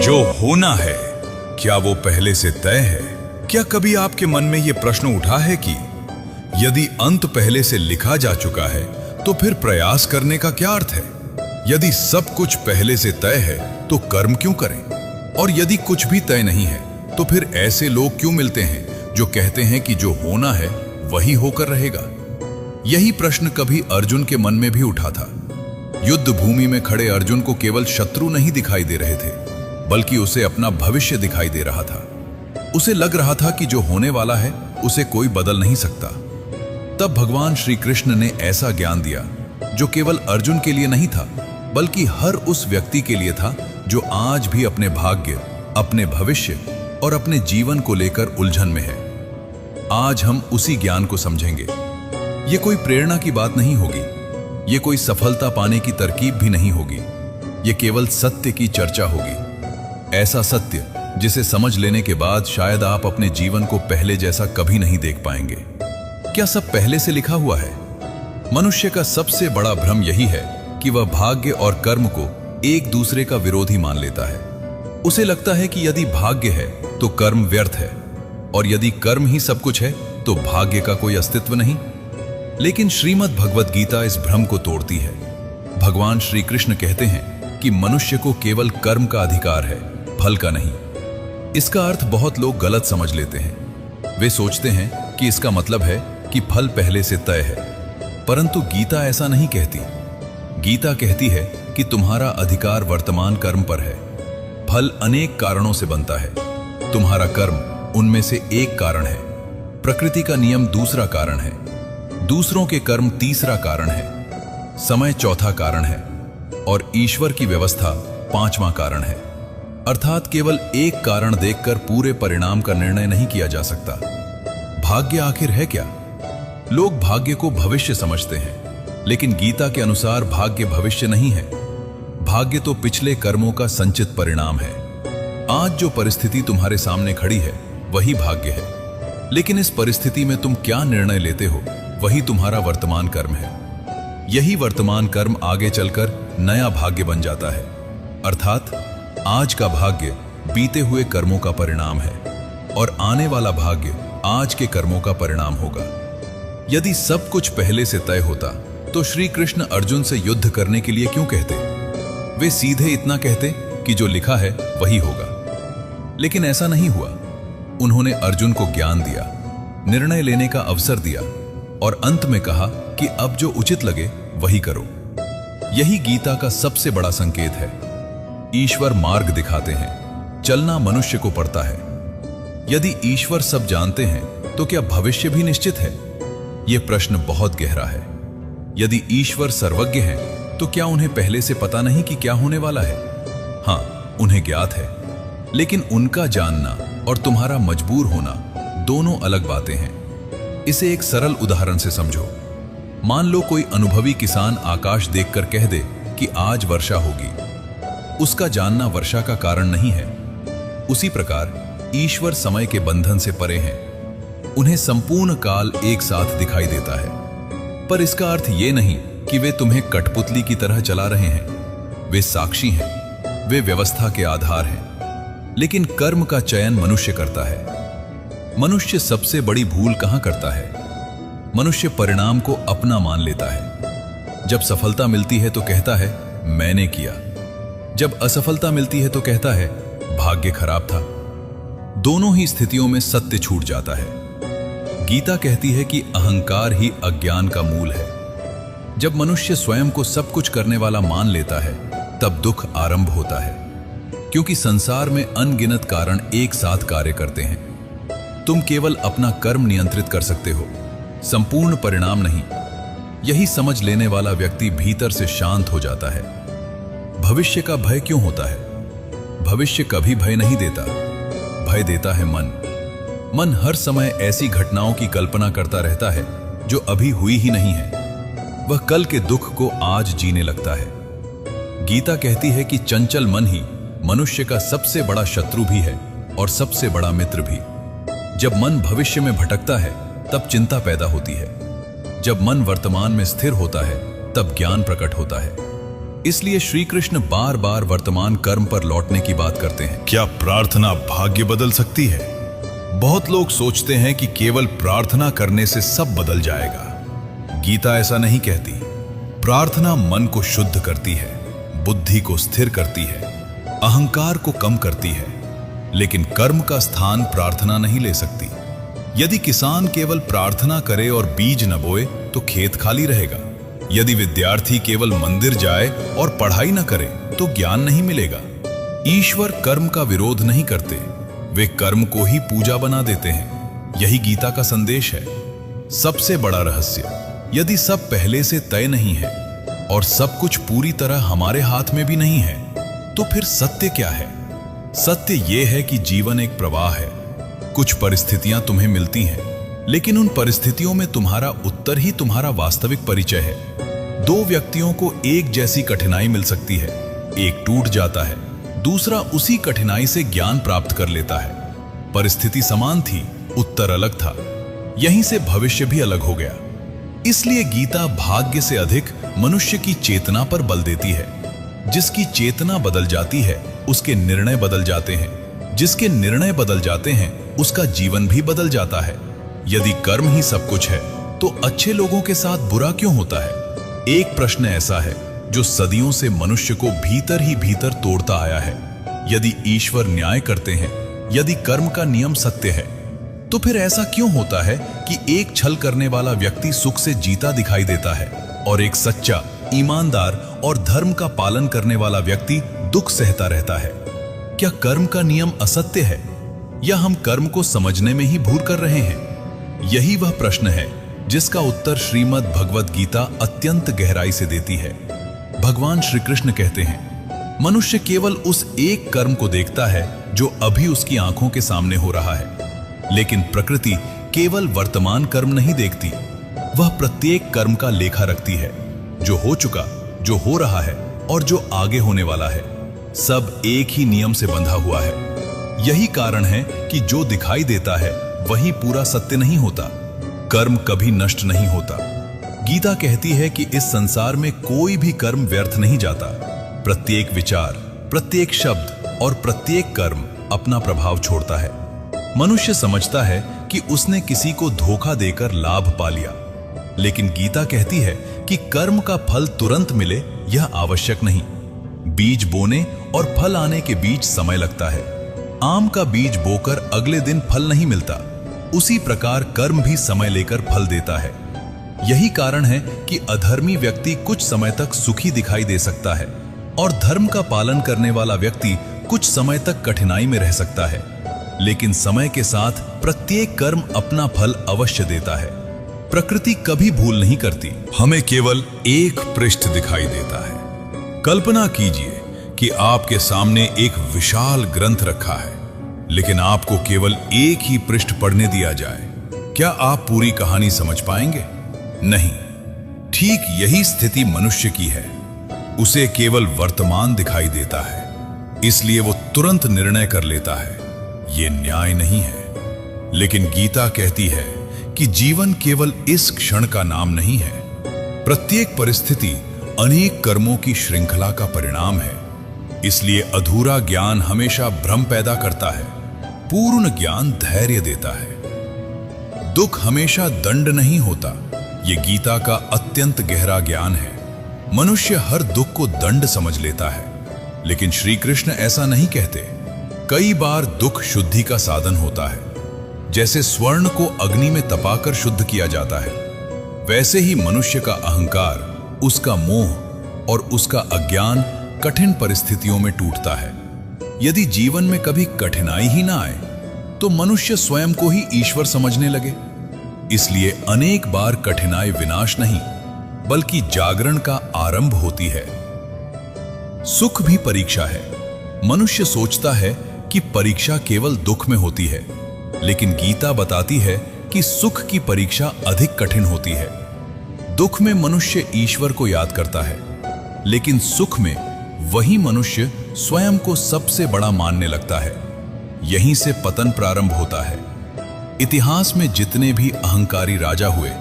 जो होना है, क्या वो पहले से तय है? क्या कभी आपके मन में यह प्रश्न उठा है कि यदि अंत पहले से लिखा जा चुका है तो फिर प्रयास करने का क्या अर्थ है? यदि सब कुछ पहले से तय है तो कर्म क्यों करें? और यदि कुछ भी तय नहीं है तो फिर ऐसे लोग क्यों मिलते हैं जो कहते हैं कि जो होना है वही होकर रहेगा? यही प्रश्न कभी अर्जुन के मन में भी उठा था। युद्ध भूमि में खड़े अर्जुन को केवल शत्रु नहीं दिखाई दे रहे थे, बल्कि उसे अपना भविष्य दिखाई दे रहा था। उसे लग रहा था कि जो होने वाला है उसे कोई बदल नहीं सकता। तब भगवान श्री कृष्ण ने ऐसा ज्ञान दिया जो केवल अर्जुन के लिए नहीं था, बल्कि हर उस व्यक्ति के लिए था जो आज भी अपने भाग्य, अपने भविष्य और अपने जीवन को लेकर उलझन में है। आज हम उसी ज्ञान को समझेंगे। ये कोई प्रेरणा की बात नहीं होगी, ये कोई सफलता पाने की तरकीब भी नहीं होगी, ये केवल सत्य की चर्चा होगी। ऐसा सत्य जिसे समझ लेने के बाद शायद आप अपने जीवन को पहले जैसा कभी नहीं देख पाएंगे। क्या सब पहले से लिखा हुआ है? मनुष्य का सबसे बड़ा भ्रम यही है कि वह भाग्य और कर्म को एक दूसरे का विरोधी मान लेता है। उसे लगता है कि यदि भाग्य है तो कर्म व्यर्थ है, और यदि कर्म ही सब कुछ है तो भाग्य का कोई अस्तित्व नहीं। लेकिन श्रीमद् भगवद गीता इस भ्रम को तोड़ती है। भगवान श्री कृष्ण कहते हैं कि मनुष्य को केवल कर्म का अधिकार है, फल का नहीं। इसका अर्थ बहुत लोग गलत समझ लेते हैं। वे सोचते हैं कि इसका मतलब है कि फल पहले से तय है, परंतु गीता ऐसा नहीं कहती। गीता कहती है कि तुम्हारा अधिकार वर्तमान कर्म पर है। फल अनेक कारणों से बनता है। तुम्हारा कर्म उनमें से एक कारण है, प्रकृति का नियम दूसरा कारण है, दूसरों के कर्म तीसरा कारण है, समय चौथा कारण है और ईश्वर की व्यवस्था पांचवां कारण है। अर्थात केवल एक कारण देखकर पूरे परिणाम का निर्णय नहीं किया जा सकता। भाग्य आखिर है क्या? लोग भाग्य को भविष्य समझते हैं, लेकिन गीता के अनुसार भाग्य भविष्य नहीं है। भाग्य तो पिछले कर्मों का संचित परिणाम है। आज जो परिस्थिति तुम्हारे सामने खड़ी है वही भाग्य है, लेकिन इस परिस्थिति में तुम क्या निर्णय लेते हो वही तुम्हारा वर्तमान कर्म है। यही वर्तमान कर्म आगे चलकर नया भाग्य बन जाता है। अर्थात आज का भाग्य बीते हुए कर्मों का परिणाम है और आने वाला भाग्य आज के कर्मों का परिणाम होगा। यदि सब कुछ पहले से तय होता तो श्री कृष्ण अर्जुन से युद्ध करने के लिए क्यों कहते? वे सीधे इतना कहते कि जो लिखा है वही होगा। लेकिन ऐसा नहीं हुआ। उन्होंने अर्जुन को ज्ञान दिया, निर्णय लेने का अवसर दिया और अंत में कहा कि अब जो उचित लगे वही करो। यही गीता का सबसे बड़ा संकेत है। ईश्वर मार्ग दिखाते हैं, चलना मनुष्य को पड़ता है। यदि ईश्वर सब जानते हैं तो क्या भविष्य भी निश्चित है? यह प्रश्न बहुत गहरा है। यदि ईश्वर सर्वज्ञ हैं तो क्या उन्हें पहले से पता नहीं कि क्या होने वाला है? हाँ, उन्हें ज्ञात है, लेकिन उनका जानना और तुम्हारा मजबूर होना दोनों अलग बातें हैं। इसे एक सरल उदाहरण से समझो। मान लो कोई अनुभवी किसान आकाश देखकर कह दे कि आज वर्षा होगी। उसका जानना वर्षा का कारण नहीं है। उसी प्रकार ईश्वर समय के बंधन से परे हैं। उन्हें संपूर्ण काल एक साथ दिखाई देता है, पर इसका अर्थ ये नहीं कि वे तुम्हें कठपुतली की तरह चला रहे हैं। वे साक्षी हैं, वे व्यवस्था के आधार हैं। लेकिन कर्म का चयन मनुष्य करता है। मनुष्य सबसे बड़ी भूल कहां करता है? मनुष्य परिणाम को अपना मान लेता है। जब सफलता मिलती है तो कहता है मैंने किया, जब असफलता मिलती है तो कहता है भाग्य खराब था। दोनों ही स्थितियों में सत्य छूट जाता है। गीता कहती है कि अहंकार ही अज्ञान का मूल है। जब मनुष्य स्वयं को सब कुछ करने वाला मान लेता है तब दुख आरंभ होता है, क्योंकि संसार में अनगिनत कारण एक साथ कार्य करते हैं। तुम केवल अपना कर्म नियंत्रित कर सकते हो, संपूर्ण परिणाम नहीं। यही समझ लेने वाला व्यक्ति भीतर से शांत हो जाता है। भविष्य का भय क्यों होता है? भविष्य कभी भय नहीं देता, भय देता है मन। मन हर समय ऐसी घटनाओं की कल्पना करता रहता है जो अभी हुई ही नहीं है। वह कल के दुख को आज जीने लगता है। गीता कहती है कि चंचल मन ही मनुष्य का सबसे बड़ा शत्रु भी है और सबसे बड़ा मित्र भी। जब मन भविष्य में भटकता है तब चिंता पैदा होती है। जब मन वर्तमान में स्थिर होता है तब ज्ञान प्रकट होता है। इसलिए श्री कृष्ण बार बार वर्तमान कर्म पर लौटने की बात करते हैं। क्या प्रार्थना भाग्य बदल सकती है? बहुत लोग सोचते हैं कि केवल प्रार्थना करने से सब बदल जाएगा। गीता ऐसा नहीं कहती। प्रार्थना मन को शुद्ध करती है, बुद्धि को स्थिर करती है, अहंकार को कम करती है, लेकिन कर्म का स्थान प्रार्थना नहीं ले सकती। यदि किसान केवल प्रार्थना करे और बीज न बोए तो खेत खाली रहेगा। यदि विद्यार्थी केवल मंदिर जाए और पढ़ाई न करे तो ज्ञान नहीं मिलेगा। ईश्वर कर्म का विरोध नहीं करते, वे कर्म को ही पूजा बना देते हैं। यही गीता का संदेश है। सबसे बड़ा रहस्य, यदि सब पहले से तय नहीं है और सब कुछ पूरी तरह हमारे हाथ में भी नहीं है, तो फिर सत्य क्या है? सत्य यह है कि जीवन एक प्रवाह है। कुछ परिस्थितियां तुम्हें मिलती हैं, लेकिन उन परिस्थितियों में तुम्हारा उत्तर ही तुम्हारा वास्तविक परिचय है। दो व्यक्तियों को एक जैसी कठिनाई मिल सकती है, एक टूट जाता है, दूसरा उसी कठिनाई से ज्ञान प्राप्त कर लेता है। परिस्थिति समान थी, उत्तर अलग था। यहीं से भविष्य भी अलग हो गया। इसलिए गीता भाग्य से अधिक मनुष्य की चेतना पर बल देती है। जिसकी चेतना बदल जाती है, उसके निर्णय बदल जाते हैं। जिसके निर्णय बदल जाते हैं, उसका जीवन भी बदल जाता है। यदि कर्म ही सब कुछ है, तो अच्छे लोगों के साथ बुरा क्यों होता है? एक प्रश्न ऐसा है जो सदियों से मनुष्य को भीतर ही भीतर तोड़ता आया है। यदि ईश्वर न्याय करते हैं, यदि कर्म का नियम सत्य है, तो फिर ऐसा क्यों होता है कि एक छल करने वाला व्यक्ति सुख से जीता दिखाई देता है और एक सच्चा, ईमानदार और धर्म का पालन करने वाला व्यक्ति दुख सहता रहता है? क्या कर्म का नियम असत्य है, या हम कर्म को समझने में ही भूल कर रहे हैं? यही वह प्रश्न है जिसका उत्तर श्रीमद् भगवत गीता अत्यंत गहराई से देती है। भगवान श्री कृष्ण कहते हैं, मनुष्य केवल उस एक कर्म को देखता है जो अभी उसकी आंखों के सामने हो रहा है, लेकिन प्रकृति केवल वर्तमान कर्म नहीं देखती, वह प्रत्येक कर्म का लेखा रखती है। जो हो चुका, जो हो रहा है और जो आगे होने वाला है, सब एक ही नियम से बंधा हुआ है। यही कारण है कि जो दिखाई देता है वही पूरा सत्य नहीं होता। कर्म कभी नष्ट नहीं होता। गीता कहती है कि इस संसार में कोई भी कर्म व्यर्थ नहीं जाता। प्रत्येक विचार, प्रत्येक शब्द और प्रत्येक कर्म अपना प्रभाव छोड़ता है। मनुष्य समझता है कि उसने किसी को धोखा देकर लाभ पा लिया, लेकिन गीता कहती है कि कर्म का फल तुरंत मिले यह आवश्यक नहीं। बीज बोने और फल आने के बीच समय लगता है। आम का बीज बोकर अगले दिन फल नहीं मिलता, उसी प्रकार कर्म भी समय लेकर फल देता है। यही कारण है कि अधर्मी व्यक्ति कुछ समय तक सुखी दिखाई दे सकता है और धर्म का पालन करने वाला व्यक्ति कुछ समय तक कठिनाई में रह सकता है, लेकिन समय के साथ प्रत्येक कर्म अपना फल अवश्य देता है। प्रकृति कभी भूल नहीं करती, हमें केवल एक पृष्ठ दिखाई देता है। कल्पना कीजिए कि आपके सामने एक विशाल ग्रंथ रखा है, लेकिन आपको केवल एक ही पृष्ठ पढ़ने दिया जाए। क्या आप पूरी कहानी समझ पाएंगे? नहीं। ठीक यही स्थिति मनुष्य की है। उसे केवल वर्तमान दिखाई देता है, इसलिए वो तुरंत निर्णय कर लेता है। ये न्याय नहीं है। लेकिन गीता कहती है कि जीवन केवल इस क्षण का नाम नहीं है। प्रत्येक परिस्थिति अनेक कर्मों की श्रृंखला का परिणाम है। इसलिए अधूरा ज्ञान हमेशा भ्रम पैदा करता है, पूर्ण ज्ञान धैर्य देता है। दुख हमेशा दंड नहीं होता, ये गीता का अत्यंत गहरा ज्ञान है। मनुष्य हर दुख को दंड समझ लेता है, लेकिन श्री कृष्ण ऐसा नहीं कहते। कई बार दुख शुद्धि का साधन होता है। जैसे स्वर्ण को अग्नि में तपाकर शुद्ध किया जाता है, वैसे ही मनुष्य का अहंकार, उसका मोह और उसका अज्ञान कठिन परिस्थितियों में टूटता है। यदि जीवन में कभी कठिनाई ही ना आए, तो मनुष्य स्वयं को ही ईश्वर समझने लगे। इसलिए अनेक बार कठिनाई विनाश नहीं, बल्कि जागरण का आरंभ होती है। सुख भी परीक्षा है। मनुष्य सोचता है कि परीक्षा केवल दुख में होती है, लेकिन गीता बताती है कि सुख की परीक्षा अधिक कठिन होती है। दुख में मनुष्य ईश्वर को याद करता है, लेकिन सुख में वही मनुष्य स्वयं को सबसे बड़ा मानने लगता है। यहीं से पतन प्रारंभ होता है। इतिहास में जितने भी अहंकारी राजा हुए,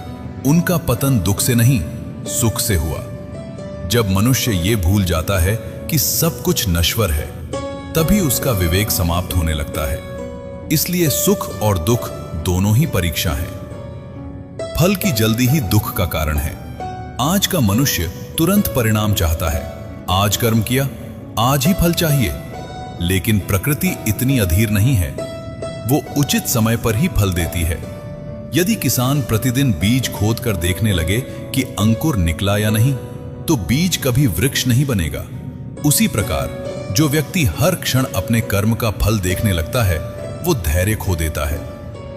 उनका पतन दुख से नहीं, सुख से हुआ। जब मनुष्य ये भूल जाता है कि सब कुछ नश्वर है, तभी उसका विवेक समाप्त होने लगता है। इसलिए सुख और दुख दोनों ही परीक्षा हैं। फल की जल्दी ही दुख का कारण है। आज का मनुष्य तुरंत परिणाम चाहता है। आज कर्म किया, आज ही फल चाहिए। लेकिन प्रकृति इतनी अधीर नहीं है, वो उचित समय पर ही फल देती है। यदि किसान प्रतिदिन बीज खोद कर देखने लगे कि अंकुर निकला या नहीं, तो बीज कभी वृक्ष नहीं बनेगा। उसी प्रकार जो व्यक्ति हर क्षण अपने कर्म का फल देखने लगता है, वो धैर्य खो देता है,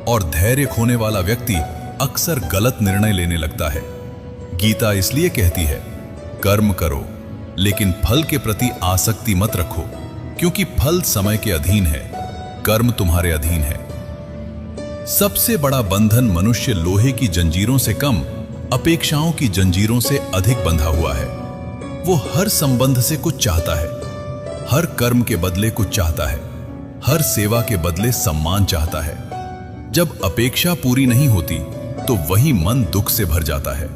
और धैर्य खोने वाला व्यक्ति अक्सर गलत निर्णय लेने लगता है। गीता इसलिए कहती है, कर्म करो लेकिन फल के प्रति आसक्ति मत रखो, क्योंकि फल समय के अधीन है, कर्म तुम्हारे अधीन है। सबसे बड़ा बंधन मनुष्य लोहे की जंजीरों से कम, अपेक्षाओं की जंजीरों से अधिक बंधा हुआ है। वो हर संबंध से कुछ चाहता है, हर कर्म के बदले कुछ चाहता है, हर सेवा के बदले सम्मान चाहता है। जब अपेक्षा पूरी नहीं होती, तो वही मन दुख से भर जाता है।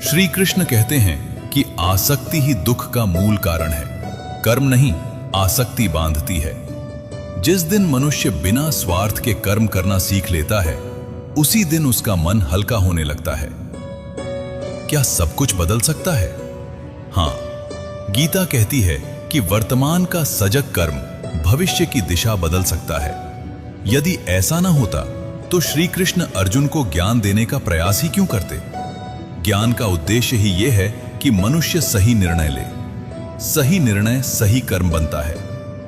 श्री कृष्ण कहते हैं कि आसक्ति ही दुख का मूल कारण है। कर्म नहीं, आसक्ति बांधती है। जिस दिन मनुष्य बिना स्वार्थ के कर्म करना सीख लेता है, उसी दिन उसका मन हल्का होने लगता है। क्या सब कुछ बदल सकता है? हाँ, गीता कहती है कि वर्तमान का सजग कर्म भविष्य की दिशा बदल सकता है। यदि ऐसा ना होता, तो श्री कृष्ण अर्जुन को ज्ञान देने का प्रयास ही क्यों करते? ज्ञान का उद्देश्य ही यह है कि मनुष्य सही निर्णय ले। सही निर्णय सही कर्म बनता है,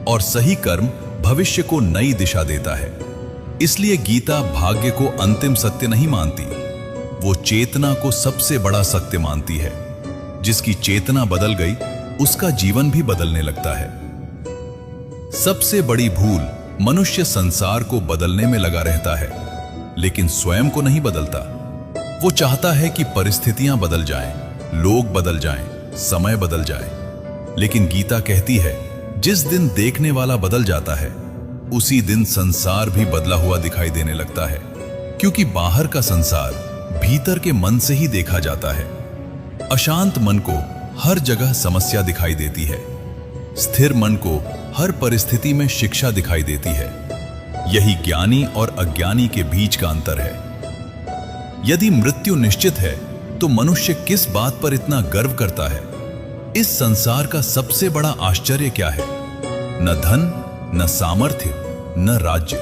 और सही कर्म भविष्य को नई दिशा देता है। इसलिए गीता भाग्य को अंतिम सत्य नहीं मानती, वो चेतना को सबसे बड़ा सत्य मानती है। जिसकी चेतना बदल गई, उसका जीवन भी बदलने लगता है। सबसे बड़ी भूल, मनुष्य संसार को बदलने में लगा रहता है, लेकिन स्वयं को नहीं बदलता। वो चाहता है कि परिस्थितियां बदल जाएं, लोग बदल जाएं, समय बदल जाए। लेकिन गीता कहती है, जिस दिन देखने वाला बदल जाता है, उसी दिन संसार भी बदला हुआ दिखाई देने लगता है। क्योंकि बाहर का संसार भीतर के मन से ही देखा जाता है। अशांत मन को हर जगह समस्या दिखाई देती है। स्थिर मन को हर परिस्थिति में शिक्षा दिखाई देती है। यही ज्ञानी और अज्ञानी के बीच का अंतर है। यदि मृत्यु निश्चित है, तो मनुष्य किस बात पर इतना गर्व करता है? इस संसार का सबसे बड़ा आश्चर्य क्या है? न धन, न सामर्थ्य, न राज्य।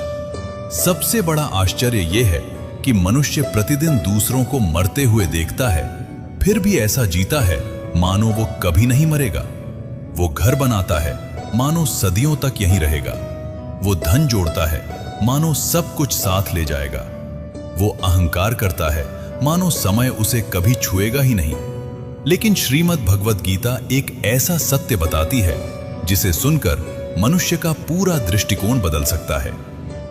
सबसे बड़ा आश्चर्य यह है कि मनुष्य प्रतिदिन दूसरों को मरते हुए देखता है, फिर भी ऐसा जीता है मानो वो कभी नहीं मरेगा। वो घर बनाता है मानो सदियों तक यहीं रहेगा। वो धन जोड़ता है मानो सब कुछ साथ ले जाएगा। वो अहंकार करता है मानो समय उसे कभी छुएगा ही नहीं। लेकिन श्रीमद् भगवत गीता एक ऐसा सत्य बताती है जिसे सुनकर मनुष्य का पूरा दृष्टिकोण बदल सकता है।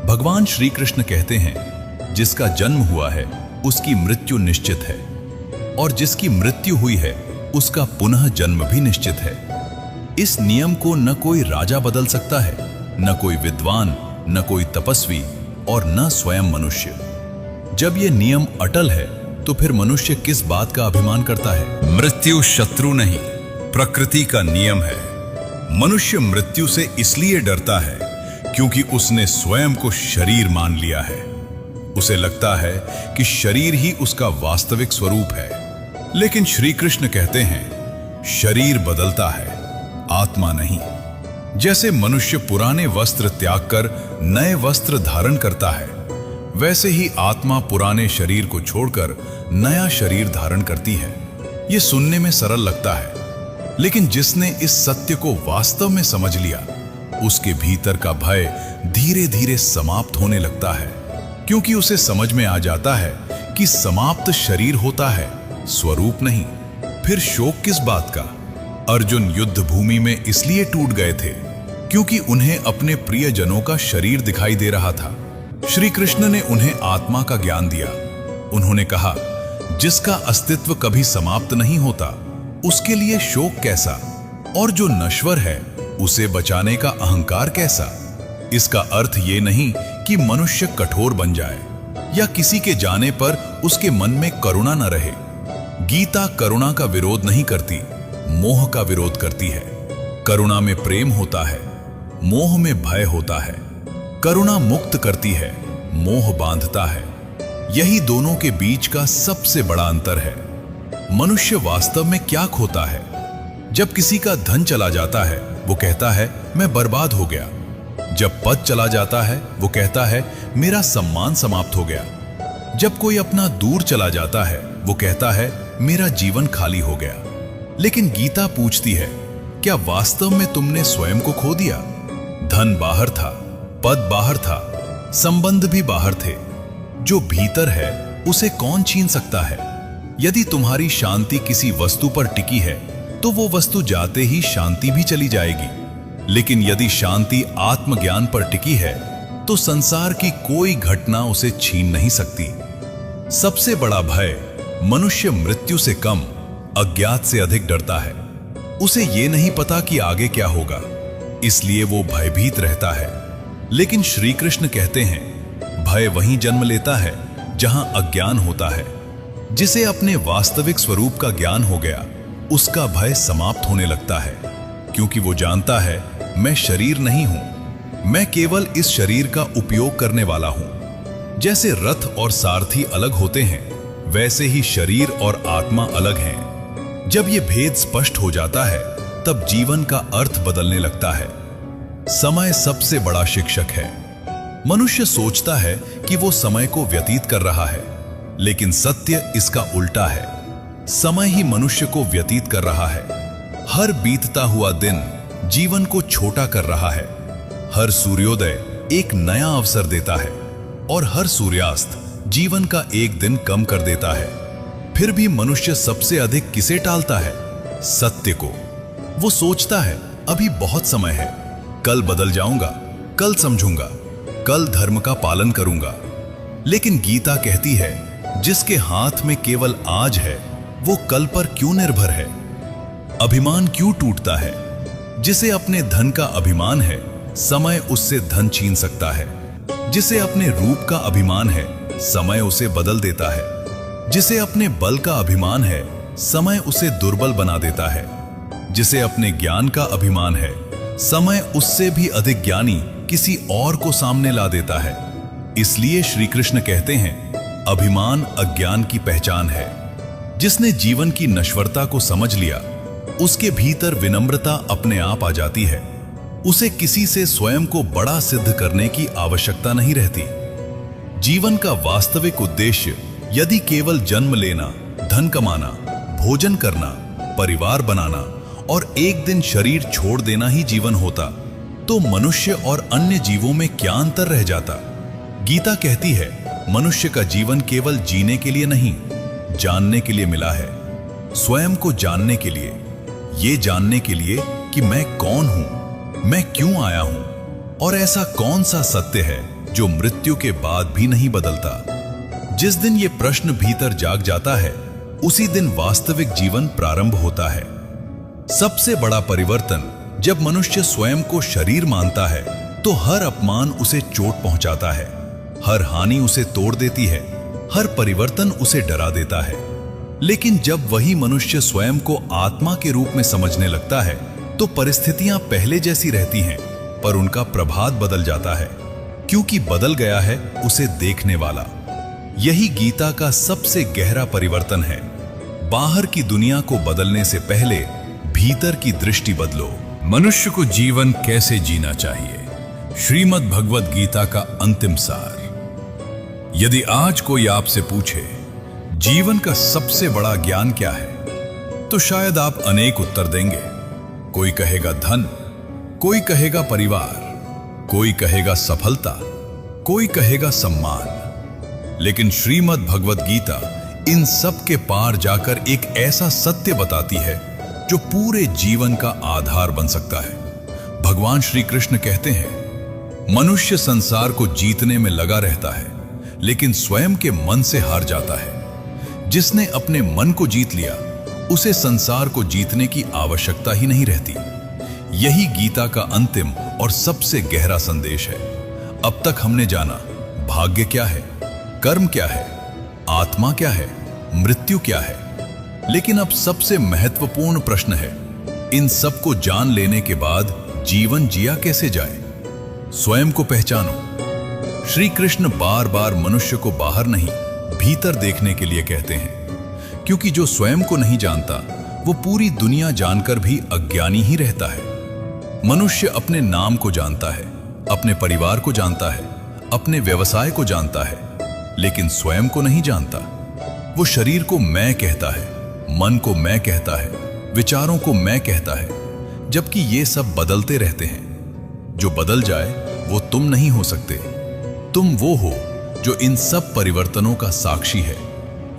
भगवान श्री कृष्ण कहते हैं, जिसका जन्म हुआ है उसकी मृत्यु निश्चित है, और जिसकी मृत्यु हुई है उसका पुनः जन्म भी निश्चित है। इस नियम को न कोई राजा बदल सकता है, न कोई विद्वान, न कोई तपस्वी, और न स्वयं मनुष्य। जब यह नियम अटल है, तो फिर मनुष्य किस बात का अभिमान करता है? मृत्यु शत्रु नहीं, प्रकृति का नियम है। मनुष्य मृत्यु से इसलिए डरता है क्योंकि उसने स्वयं को शरीर मान लिया है। उसे लगता है कि शरीर ही उसका वास्तविक स्वरूप है। लेकिन श्री कृष्ण कहते हैं, शरीर बदलता है, आत्मा नहीं। जैसे मनुष्य पुराने वस्त्र त्याग कर नए वस्त्र धारण करता है, वैसे ही आत्मा पुराने शरीर को छोड़कर नया शरीर धारण करती है। यह सुनने में सरल लगता है, लेकिन जिसने इस सत्य को वास्तव में समझ लिया, उसके भीतर का भय धीरे धीरे समाप्त होने लगता है। क्योंकि उसे समझ में आ जाता है कि समाप्त शरीर होता है, स्वरूप नहीं। फिर शोक किस बात का? अर्जुन युद्ध भूमि में इसलिए टूट गए थे क्योंकि उन्हें अपने प्रियजनों का शरीर दिखाई दे रहा था। श्री कृष्ण ने उन्हें आत्मा का ज्ञान दिया। उन्होंने कहा, जिसका अस्तित्व कभी समाप्त नहीं होता, उसके लिए शोक कैसा? और जो नश्वर है, उसे बचाने का अहंकार कैसा? इसका अर्थ ये नहीं कि मनुष्य कठोर बन जाए या किसी के जाने पर उसके मन में करुणा न रहे। गीता करुणा का विरोध नहीं करती, मोह का विरोध करती है। करुणा में प्रेम होता है, मोह में भय होता है। करुणा मुक्त करती है, मोह बांधता है। यही दोनों के बीच का सबसे बड़ा अंतर है। मनुष्य वास्तव में क्या खोता है? जब किसी का धन चला जाता है वो कहता है मैं बर्बाद हो गया। जब पद चला जाता है वो कहता है मेरा सम्मान समाप्त हो गया। जब कोई अपना दूर चला जाता है वो कहता है मेरा जीवन खाली हो गया। लेकिन गीता पूछती है, क्या वास्तव में तुमने स्वयं को खो दिया? धन बाहर था, पद बाहर था, संबंध भी बाहर थे। जो भीतर है उसे कौन छीन सकता है? यदि तुम्हारी शांति किसी वस्तु पर टिकी है तो वो वस्तु जाते ही शांति भी चली जाएगी। लेकिन यदि शांति आत्मज्ञान पर टिकी है तो संसार की कोई घटना उसे छीन नहीं सकती। सबसे बड़ा भय मनुष्य मृत्यु से कम, अज्ञात से अधिक डरता है। उसे ये नहीं पता कि आगे क्या होगा, इसलिए वो भयभीत रहता है। लेकिन श्री कृष्ण कहते हैं भय वहीं जन्म लेता है जहां अज्ञान होता है। जिसे अपने वास्तविक स्वरूप का ज्ञान हो गया उसका भय समाप्त होने लगता है, क्योंकि वो जानता है मैं शरीर नहीं हूं, मैं केवल इस शरीर का उपयोग करने वाला हूं। जैसे रथ और सारथी अलग होते हैं वैसे ही शरीर और आत्मा अलग हैं। जब ये भेद स्पष्ट हो जाता है तब जीवन का अर्थ बदलने लगता है। समय सबसे बड़ा शिक्षक है। मनुष्य सोचता है कि वो समय को व्यतीत कर रहा है, लेकिन सत्य इसका उल्टा है। समय ही मनुष्य को व्यतीत कर रहा है। हर बीतता हुआ दिन जीवन को छोटा कर रहा है। हर सूर्योदय एक नया अवसर देता है और हर सूर्यास्त जीवन का एक दिन कम कर देता है। फिर भी मनुष्य सबसे अधिक किसे टालता है? सत्य को। वो सोचता है अभी बहुत समय है, कल बदल जाऊंगा, कल समझूंगा, कल धर्म का पालन करूंगा। लेकिन गीता कहती है जिसके हाथ में केवल आज है वो कल पर क्यों निर्भर है? अभिमान क्यों टूटता है? जिसे अपने धन का अभिमान है समय उससे धन छीन सकता है। जिसे अपने रूप का अभिमान है समय उसे बदल देता है। जिसे अपने बल का अभिमान है समय उसे दुर्बल बना देता है। जिसे अपने ज्ञान का अभिमान है समय उससे भी अधिक ज्ञानी किसी और को सामने ला देता है। इसलिए श्री कृष्ण कहते हैं अभिमान अज्ञान की पहचान है। जिसने जीवन की नश्वरता को समझ लिया उसके भीतर विनम्रता अपने आप आ जाती है। उसे किसी से स्वयं को बड़ा सिद्ध करने की आवश्यकता नहीं रहती। जीवन का वास्तविक उद्देश्य यदि केवल जन्म लेना, धन कमाना, भोजन करना, परिवार बनाना और एक दिन शरीर छोड़ देना ही जीवन होता तो मनुष्य और अन्य जीवों में क्या अंतर रह जाता? गीता कहती है मनुष्य का जीवन केवल जीने के लिए नहीं, जानने के लिए मिला है। स्वयं को जानने के लिए, ये जानने के लिए कि मैं कौन हूं, मैं क्यों आया हूं और ऐसा कौन सा सत्य है जो मृत्यु के बाद भी नहीं बदलता। जिस दिन ये प्रश्न भीतर जाग जाता है उसी दिन वास्तविक जीवन प्रारंभ होता है। सबसे बड़ा परिवर्तन जब मनुष्य स्वयं को शरीर मानता है तो हर अपमान उसे चोट पहुंचाता है, हर हानि उसे तोड़ देती है, हर परिवर्तन उसे डरा देता है। लेकिन जब वही मनुष्य स्वयं को आत्मा के रूप में समझने लगता है तो परिस्थितियां पहले जैसी रहती हैं पर उनका प्रभात बदल जाता है, क्योंकि बदल गया है उसे देखने वाला। यही गीता का सबसे गहरा परिवर्तन है। बाहर की दुनिया को बदलने से पहले भीतर की दृष्टि बदलो। मनुष्य को जीवन कैसे जीना चाहिए? श्रीमद् भगवद गीता का अंतिम सार। यदि आज कोई आपसे पूछे जीवन का सबसे बड़ा ज्ञान क्या है, तो शायद आप अनेक उत्तर देंगे। कोई कहेगा धन, कोई कहेगा परिवार, कोई कहेगा सफलता, कोई कहेगा सम्मान। लेकिन श्रीमद् भगवद गीता इन सब के पार जाकर एक ऐसा सत्य बताती है जो पूरे जीवन का आधार बन सकता है। भगवान श्री कृष्ण कहते हैं मनुष्य संसार को जीतने में लगा रहता है लेकिन स्वयं के मन से हार जाता है। जिसने अपने मन को जीत लिया उसे संसार को जीतने की आवश्यकता ही नहीं रहती। यही गीता का अंतिम और सबसे गहरा संदेश है। अब तक हमने जाना भाग्य क्या है, कर्म क्या है, आत्मा क्या है, मृत्यु क्या है, लेकिन अब सबसे महत्वपूर्ण प्रश्न है इन सब को जान लेने के बाद जीवन जिया कैसे जाए? स्वयं को पहचानो। श्री कृष्ण बार बार मनुष्य को बाहर नहीं, भीतर देखने के लिए कहते हैं, क्योंकि जो स्वयं को नहीं जानता वो पूरी दुनिया जानकर भी अज्ञानी ही रहता है। मनुष्य अपने नाम को जानता है, अपने परिवार को जानता है, अपने व्यवसाय को जानता है, लेकिन स्वयं को नहीं जानता। वो शरीर को मैं कहता है, मन को मैं कहता है, विचारों को मैं कहता है, जबकि ये सब बदलते रहते हैं। जो बदल जाए वो तुम नहीं हो सकते। तुम वो हो जो इन सब परिवर्तनों का साक्षी है।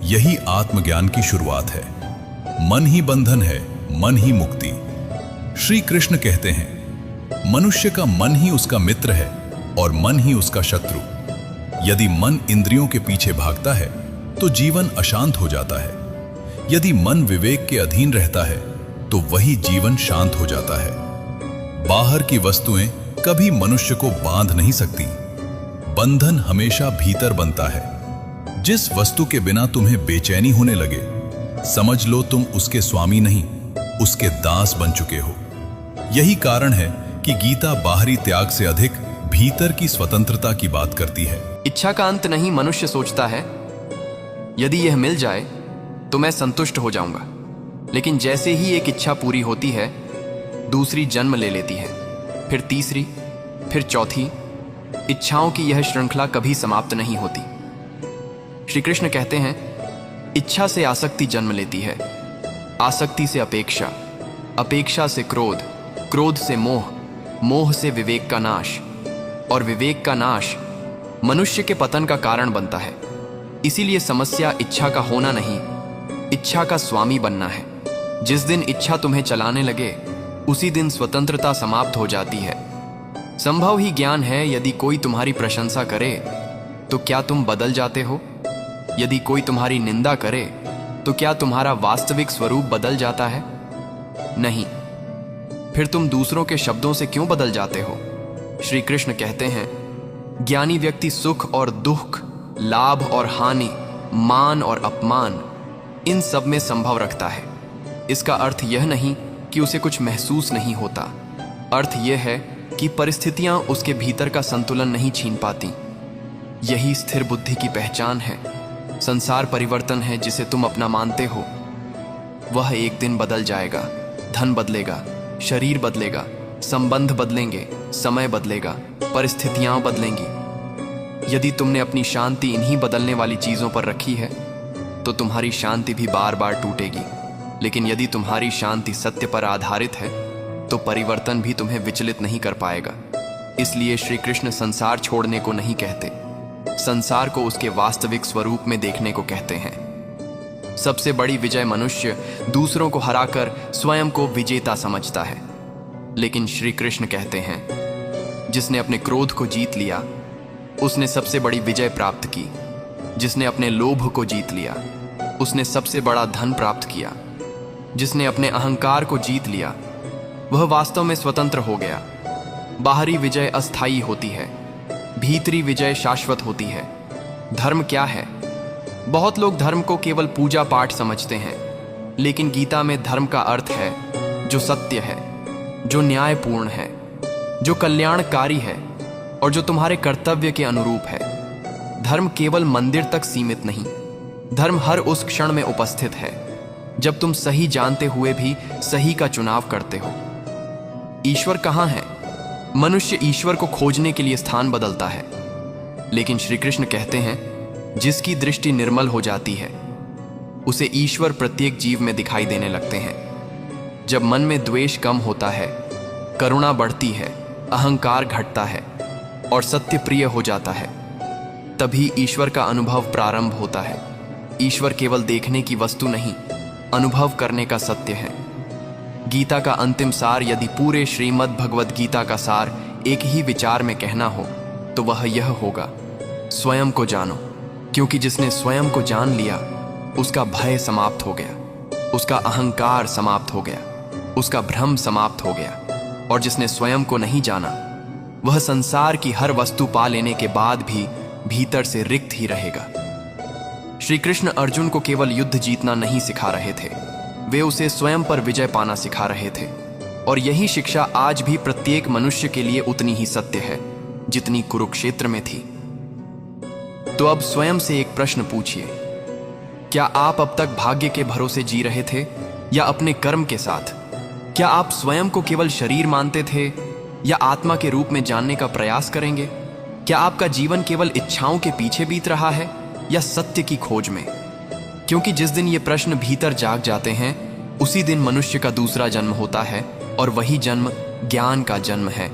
यही आत्मज्ञान की शुरुआत है। मन ही बंधन है, मन ही मुक्ति। श्री कृष्ण कहते हैं, मनुष्य का मन ही उसका मित्र है और मन ही उसका शत्रु। यदि मन इंद्रियों के पीछे भागता है तो जीवन अशांत हो जाता है। यदि मन विवेक के अधीन रहता है तो वही जीवन शांत हो जाता है। बाहर की वस्तुएं कभी मनुष्य को बांध नहीं सकती। बंधन हमेशा भीतर बनता है। जिस वस्तु के बिना तुम्हें बेचैनी होने लगे, समझ लो तुम उसके स्वामी नहीं, उसके दास बन चुके हो। यही कारण है कि गीता बाहरी त्याग से अधिक भीतर की स्वतंत्रता की बात करती है। इच्छा का अंत नहीं मनुष्य सोचता है, यदि यह मिल जाए तो मैं संतुष्ट हो जाऊंगा। लेकिन जैसे ही एक इच्छा पूरी होती है, दूसरी जन्म ले लेती है, फिर तीसरी, फिर चौथी। इच्छाओं की यह श्रृंखला कभी समाप्त नहीं होती। श्री कृष्ण कहते हैं, इच्छा से आसक्ति जन्म लेती है, आसक्ति से अपेक्षा, अपेक्षा से क्रोध, क्रोध से मोह, मोह से विवेक का नाश, और विवेक का नाश मनुष्य के पतन का कारण बनता है। इसीलिए समस्या इच्छा का होना नहीं, इच्छा का स्वामी बनना है। जिस दिन इच्छा तुम्हें चलाने लगे, उसी दिन स्वतंत्रता समाप्त हो जाती है। संभव ही ज्ञान है, यदि कोई तुम्हारी प्रशंसा करे तो क्या तुम बदल जाते हो? यदि कोई तुम्हारी निंदा करे तो क्या तुम्हारा वास्तविक स्वरूप बदल जाता है? नहीं। फिर तुम दूसरों के शब्दों से क्यों बदल जाते हो? श्री कृष्ण कहते हैं, ज्ञानी व्यक्ति सुख और दुख, लाभ और हानि, मान और अपमान, इन सब में संभव रखता है। इसका अर्थ यह नहीं कि उसे कुछ महसूस नहीं होता। अर्थ यह है कि परिस्थितियां उसके भीतर का संतुलन नहीं छीन पाती। यही स्थिर बुद्धि की पहचान है। संसार परिवर्तन है जिसे तुम अपना मानते हो। वह एक दिन बदल जाएगा। धन बदलेगा, शरीर बदलेगा, संबंध बदलेंगे, समय बदलेगा, परिस्थितियां बदलेंगी। यदि तुमने अपनी शांति इन्हीं बदलने वाली चीजों पर रखी है तो तुम्हारी शांति भी बार बार टूटेगी। लेकिन यदि तुम्हारी शांति सत्य पर आधारित है तो परिवर्तन भी तुम्हें विचलित नहीं कर पाएगा। इसलिए श्री कृष्ण संसार छोड़ने को नहीं कहते, संसार को उसके वास्तविक स्वरूप में देखने को कहते हैं। सबसे बड़ी विजय मनुष्य दूसरों को हराकर स्वयं को विजेता समझता है। लेकिन श्री कृष्ण कहते हैं, जिसने अपने क्रोध को जीत लिया उसने सबसे बड़ी विजय प्राप्त की। जिसने अपने लोभ को जीत लिया उसने सबसे बड़ा धन प्राप्त किया। जिसने अपने अहंकार को जीत लिया वह वास्तव में स्वतंत्र हो गया। बाहरी विजय अस्थायी होती है, भीतरी विजय शाश्वत होती है। धर्म क्या है? बहुत लोग धर्म को केवल पूजा पाठ समझते हैं, लेकिन गीता में धर्म का अर्थ है जो सत्य है, जो न्यायपूर्ण है, जो कल्याणकारी है और जो तुम्हारे कर्तव्य के अनुरूप है। धर्म केवल मंदिर तक सीमित नहीं, धर्म हर उस क्षण में उपस्थित है जब तुम सही जानते हुए भी सही का चुनाव करते हो। ईश्वर कहाँ है? मनुष्य ईश्वर को खोजने के लिए स्थान बदलता है, लेकिन श्री कृष्ण कहते हैं, जिसकी दृष्टि निर्मल हो जाती है उसे ईश्वर प्रत्येक जीव में दिखाई देने लगते हैं। जब मन में द्वेष कम होता है, करुणा बढ़ती है, अहंकार घटता है और सत्य प्रिय हो जाता है, तभी ईश्वर का अनुभव प्रारंभ होता है। ईश्वर केवल देखने की वस्तु नहीं, अनुभव करने का सत्य है। गीता का अंतिम सार, यदि पूरे श्रीमद् भगवद गीता का सार एक ही विचार में कहना हो तो वह यह होगा, स्वयं को जानो। क्योंकि जिसने स्वयं को जान लिया उसका भय समाप्त हो गया, उसका अहंकार समाप्त हो गया, उसका भ्रम समाप्त हो गया। और जिसने स्वयं को नहीं जाना वह संसार की हर वस्तु पा लेने के बाद भी भीतर से रिक्त ही रहेगा। श्री कृष्ण अर्जुन को केवल युद्ध जीतना नहीं सिखा रहे थे, वे उसे स्वयं पर विजय पाना सिखा रहे थे। और यही शिक्षा आज भी प्रत्येक मनुष्य के लिए उतनी ही सत्य है जितनी कुरुक्षेत्र में थी। तो अब स्वयं से एक प्रश्न पूछिए, क्या आप अब तक भाग्य के भरोसे जी रहे थे या अपने कर्म के साथ? क्या आप स्वयं को केवल शरीर मानते थे या आत्मा के रूप में जानने का प्रयास करेंगे? क्या आपका जीवन केवल इच्छाओं के पीछे बीत रहा है या सत्य की खोज में? क्योंकि जिस दिन ये प्रश्न भीतर जाग जाते हैं उसी दिन मनुष्य का दूसरा जन्म होता है, और वही जन्म ज्ञान का जन्म है।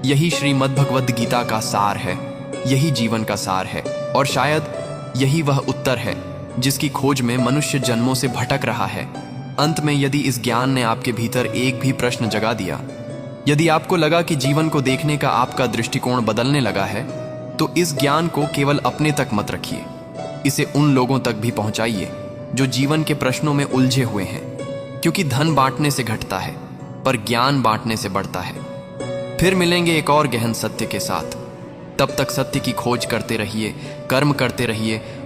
यही श्रीमद् भगवद गीता का सार है, यही जीवन का सार है, और शायद यही वह उत्तर है जिसकी खोज में मनुष्य जन्मों से भटक रहा है। अंत में यदि इस ज्ञान ने आपके भीतर एक भी प्रश्न जगा दिया, यदि आपको लगा कि जीवन को देखने का आपका दृष्टिकोण बदलने लगा है, तो इस ज्ञान को केवल अपने तक मत रखिए, इसे उन लोगों तक भी पहुंचाइए जो जीवन के प्रश्नों में उलझे हुए हैं। क्योंकि धन बांटने से घटता है पर ज्ञान बांटने से बढ़ता है। फिर मिलेंगे एक और गहन सत्य के साथ। तब तक सत्य की खोज करते रहिए, कर्म करते रहिए और